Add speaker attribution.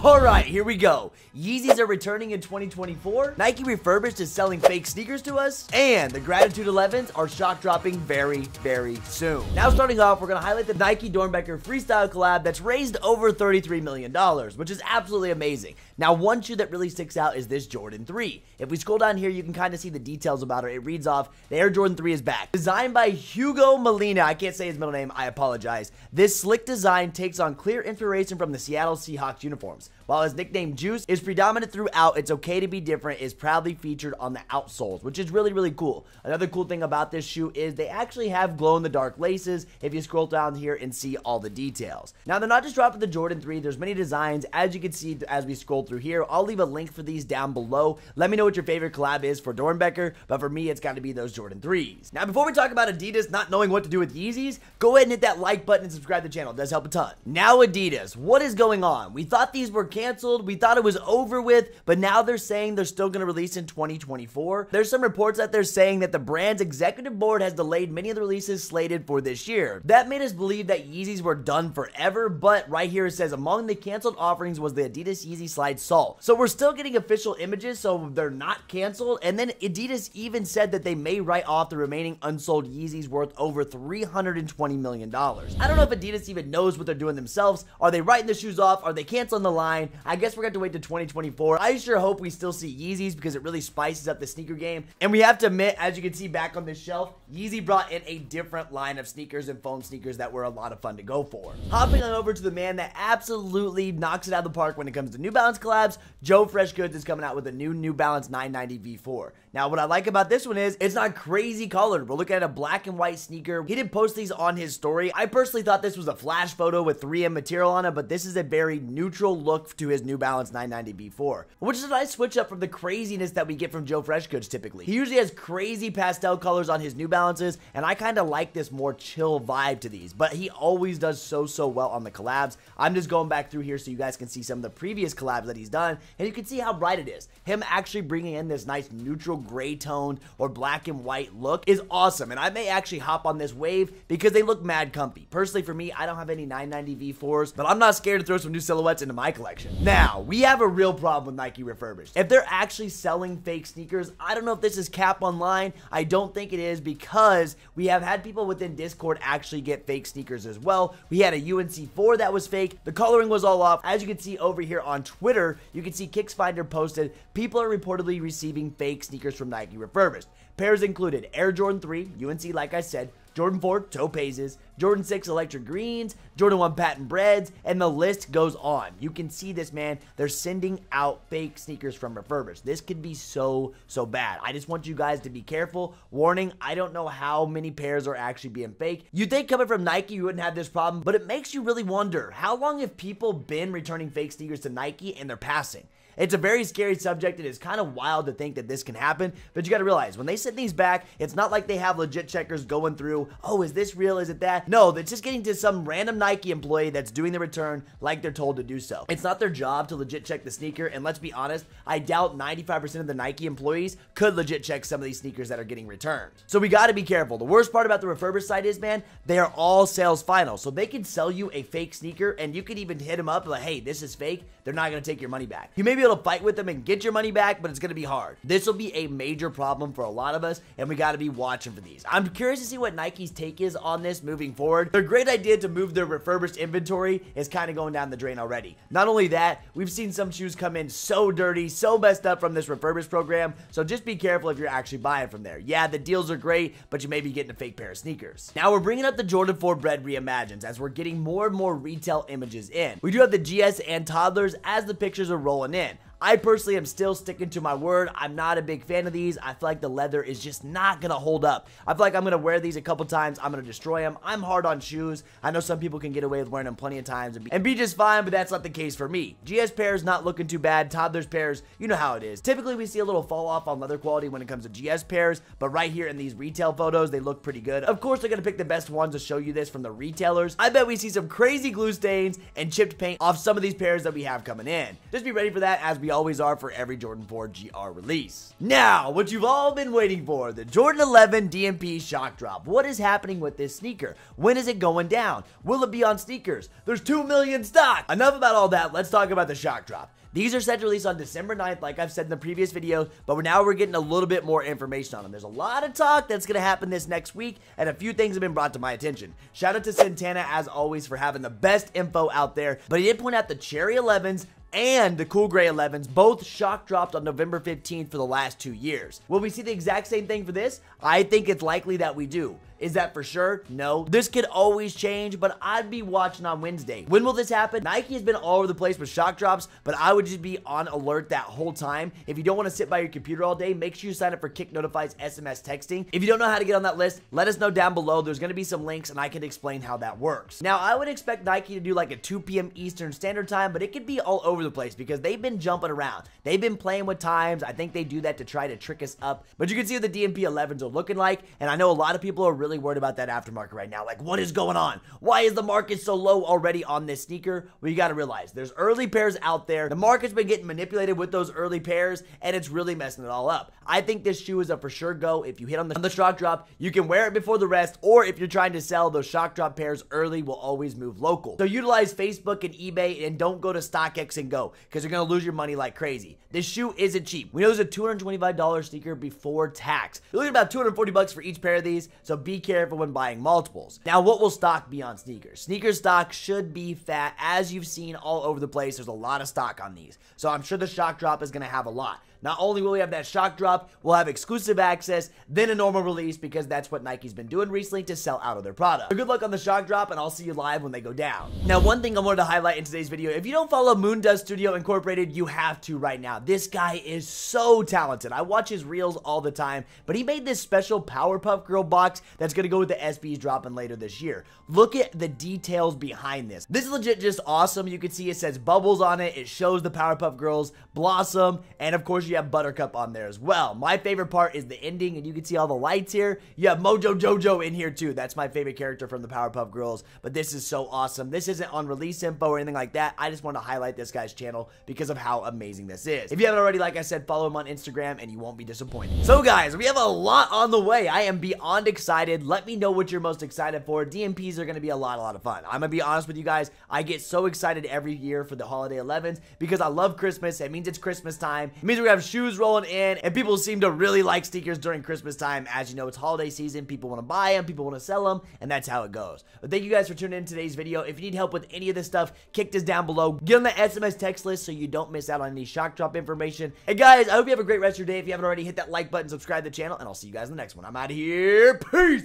Speaker 1: Alright, here we go. Yeezys are returning in 2024. Nike Refurbished is selling fake sneakers to us. And the Gratitude 11s are shock dropping very, very soon. Now starting off, we're going to highlight the Nike Doernbecher freestyle collab that's raised over $33 million, which is absolutely amazing. Now, one shoe that really sticks out is this Jordan 3. If we scroll down here, you can kind of see the details about it. It reads off, the Air Jordan 3 is back. Designed by Hugo Molina. I can't say his middle name. I apologize. This slick design takes on clear inspiration from the Seattle Seahawks uniforms. While his nickname Juice is predominant throughout, It's Okay to Be Different is proudly featured on the outsoles, which is really, really cool. Another cool thing about this shoe is they actually have glow-in-the-dark laces if you scroll down here and see all the details. Now, they're not just dropping the Jordan 3. There's many designs, as you can see as we scroll through here. I'll leave a link for these down below. Let me know what your favorite collab is for Doernbecher, but for me, it's got to be those Jordan 3s. Now, before we talk about Adidas not knowing what to do with Yeezys, go ahead and hit that like button and subscribe to the channel. It does help a ton. Now, Adidas, what is going on? We thought these were canceled. We thought it was over with, but now they're saying they're still going to release in 2024. There's some reports that they're saying that the brand's executive board has delayed many of the releases slated for this year. That made us believe that Yeezys were done forever, but right here it says among the canceled offerings was the Adidas Yeezy Slide Salt. So we're still getting official images, so they're not canceled. And then Adidas even said that they may write off the remaining unsold Yeezys worth over $320 million. I don't know if Adidas even knows what they're doing themselves. Are they writing the shoes off? Are they canceling the line? I guess we're going to have to wait to 2024. I sure hope we still see Yeezys because it really spices up the sneaker game. And we have to admit, as you can see back on this shelf, Yeezy brought in a different line of sneakers and foam sneakers that were a lot of fun to go for. Hopping on over to the man that absolutely knocks it out of the park when it comes to New Balance collabs, Joefresh Goods is coming out with a New Balance 990 V4. Now, what I like about this one is it's not crazy colored. We're looking at a black and white sneaker. He did post these on his story. I personally thought this was a flash photo with 3M material on it, but this is a very neutral look to his New Balance 990 V4, which is a nice switch up from the craziness that we get from Joefresh Goods typically. He usually has crazy pastel colors on his New Balances, and I kind of like this more chill vibe to these, but he always does so well on the collabs. I'm just going back through here so you guys can see some of the previous collabs that he's done, and you can see how bright it is. Him actually bringing in this nice neutral gray toned or black and white look is awesome, and I may actually hop on this wave because they look mad comfy. Personally, for me, I don't have any 990 V4s, but I'm not scared to throw some new silhouettes into my collection. Now, we have a real problem with Nike Refurbished. If they're actually selling fake sneakers, I don't know if this is cap online. I don't think it is because we have had people within Discord actually get fake sneakers as well. We had a UNC4 that was fake. The coloring was all off. As you can see over here on Twitter, you can see Kicksfinder posted, people are reportedly receiving fake sneakers from Nike Refurbished. Pairs included Air Jordan 3, UNC like I said, Jordan 4 Topazes, Jordan 6 Electric Greens, Jordan 1 Patent Breads, and the list goes on. You can see this, man. They're sending out fake sneakers from Refurbished. This could be so bad. I just want you guys to be careful. Warning, I don't know how many pairs are actually being fake. You'd think coming from Nike, you wouldn't have this problem, but it makes you really wonder, how long have people been returning fake sneakers to Nike and they're passing? It's a very scary subject. It is kind of wild to think that this can happen, but you got to realize when they send these back, it's not like they have legit checkers going through, oh, is this real? Is it that? No, they're just getting to some random Nike employee that's doing the return like they're told to do so. It's not their job to legit check the sneaker, and let's be honest, I doubt 95% of the Nike employees could legit check some of these sneakers that are getting returned. So we got to be careful. The worst part about the Refurbished site is, man, they are all sales final, so they can sell you a fake sneaker, and you can even hit them up like, hey, this is fake. They're not going to take your money back. You may be able to fight with them and get your money back, but it's going to be hard. This will be a major problem for a lot of us, and we got to be watching for these. I'm curious to see what Nike's take is on this moving forward. Their great idea to move their Refurbished inventory is kind of going down the drain already. Not only that, we've seen some shoes come in so dirty, so messed up from this Refurbished program, so just be careful if you're actually buying from there. Yeah, the deals are great, but you may be getting a fake pair of sneakers. Now we're bringing up the Jordan 4 Bread Reimagined as we're getting more and more retail images in. We do have the GS and toddlers as the pictures are rolling in. I personally am still sticking to my word. I'm not a big fan of these. I feel like the leather is just not going to hold up. I feel like I'm going to wear these a couple times. I'm going to destroy them. I'm hard on shoes. I know some people can get away with wearing them plenty of times and be just fine, but that's not the case for me. GS pairs not looking too bad. Toddlers pairs, you know how it is. Typically, we see a little fall off on leather quality when it comes to GS pairs, but right here in these retail photos, they look pretty good. Of course, they're going to pick the best ones to show you this from the retailers. I bet we see some crazy glue stains and chipped paint off some of these pairs that we have coming in. Just be ready for that as we always are for every Jordan 4 GR release. Now, what you've all been waiting for, the Jordan 11 DMP shock drop. What is happening with this sneaker? When is it going down? Will it be on sneakers? There's 2 million stock. Enough about all that. Let's talk about the shock drop. These are set to release on December 9th, like I've said in the previous video, but now we're getting a little bit more information on them. There's a lot of talk that's going to happen this next week, and a few things have been brought to my attention. Shout out to Santana, as always, for having the best info out there, but he did point out the Cherry 11s and the Cool Gray 11s both shock dropped on November 15th for the last 2 years. Will we see the exact same thing for this? I think it's likely that we do. Is that for sure? No. This could always change, but I'd be watching on Wednesday. When will this happen? Nike has been all over the place with shock drops, but I would just be on alert that whole time. If you don't want to sit by your computer all day, make sure you sign up for Kick Notifies SMS texting. If you don't know how to get on that list, let us know down below. There's going to be some links, and I can explain how that works. Now, I would expect Nike to do like a 2 p.m. Eastern Standard Time, but it could be all over the place because they've been jumping around. They've been playing with times. I think they do that to try to trick us up, but you can see what the DMP 11s are looking like, and I know a lot of people are really worried about that aftermarket right now. Like, what is going on? Why is the market so low already on this sneaker? Well, you got to realize there's early pairs out there. The market's been getting manipulated with those early pairs, and it's really messing it all up. I think this shoe is a for sure go. If you hit on the shock drop, you can wear it before the rest, or if you're trying to sell, those shock drop pairs early will always move local. So utilize Facebook and eBay, and don't go to StockX and go, because you're going to lose your money like crazy. This shoe isn't cheap. We know there's a $225 sneaker before tax. You're looking at about 240 bucks for each pair of these, so be careful when buying multiples. Now, what will stock be on sneakers? Sneaker stock should be fat. As you've seen all over the place, there's a lot of stock on these. So I'm sure the shock drop is going to have a lot. Not only will we have that shock drop, we'll have exclusive access, then a normal release, because that's what Nike's been doing recently to sell out of their product. So good luck on the shock drop, and I'll see you live when they go down. Now, one thing I wanted to highlight in today's video, if you don't follow Moondust Studio Incorporated, you have to right now. This guy is so talented. I watch his reels all the time, but he made this special Powerpuff Girl box that's going to go with the SBs dropping later this year. Look at the details behind this. This is legit just awesome. You can see it says Bubbles on it. It shows the Powerpuff Girls, Blossom, and of course you have Buttercup on there as well. My favorite part is the ending, and you can see all the lights here. You have Mojo Jojo in here too. That's my favorite character from the Powerpuff Girls, but this is so awesome. This isn't on release info or anything like that. I just want to highlight this guy's channel because of how amazing this is. If you haven't already, like I said, follow him on Instagram and you won't be disappointed. So guys, we have a lot on the way. I am beyond excited. Let me know what you're most excited for. DMPs are going to be a lot of fun. I'm going to be honest with you guys. I get so excited every year for the holiday 11s because I love Christmas. It means it's Christmas time. It means we have shoes rolling in, and people seem to really like sneakers during Christmas time. As you know, it's holiday season. People want to buy them, people want to sell them, and that's how it goes. But thank you guys for tuning in today's video. If you need help with any of this stuff, kick this down below. Get on the SMS text list so you don't miss out on any shock drop information. And guys, I hope you have a great rest of your day. If you haven't already, hit that like button, subscribe to the channel, and I'll see you guys in the next one. I'm out of here. Peace!